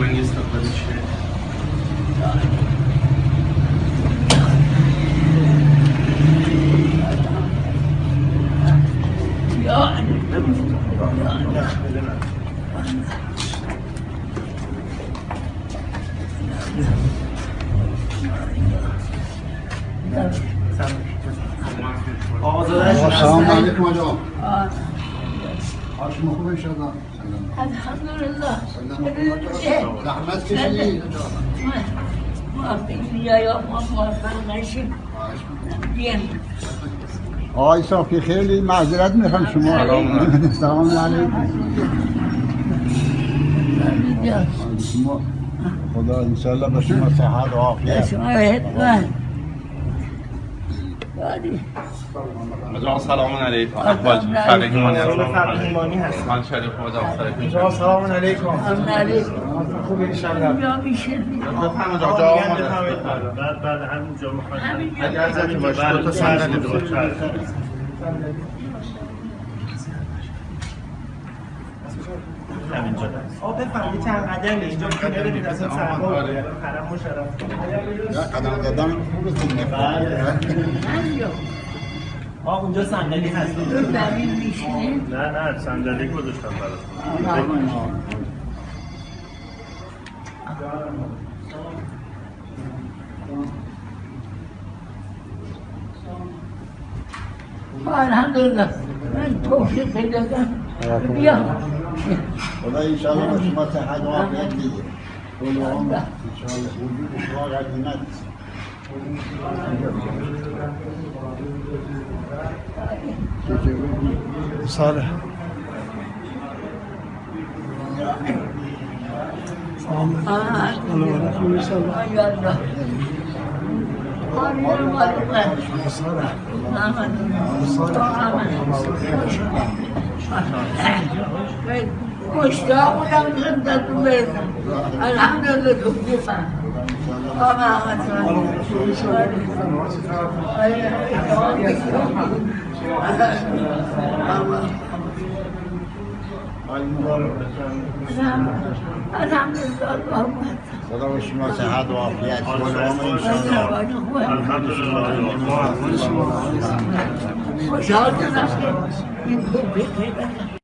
من استقبال الشيخ. السلام عليكم يا جماعة. عاشوا خوب ان شاء الله. الحمد لله. زحمت کشیدید. آقای صافی خیلی معذرت میخوام شما. سلام علیکم. شما خدا انشالله به شما صحت و عافیت. آقا سلام علیکم. احوال فرهیمانی هستم. من شریف آقا سلام علیکم. خوب ان شاء الله. بفرمایید آقا. بعد همینجا می‌خوایم. اگر ازتون باشه دو تا صندلی درست. همینجا. بفرمایید چند قدم اینجا کنار بدید اصلا سرما حرم مشرف. قدم زدن خوبه دیگه. اونجا صندلی هست. نه صندلی گذاشتم براتون. الحمدلله من توفیق پیدا کردم بیا خدا انشالله به شما صحت و عافیت بده. طول عمر انشالله وجود شما غنیمت. صالح مشتاق بودم خدمتتون برسم. الحمدلله توفیقم. خدا به شما صحت و عافیت. طول عمر انشالله. خوشحال شدم که این توفیق پیدا کردم.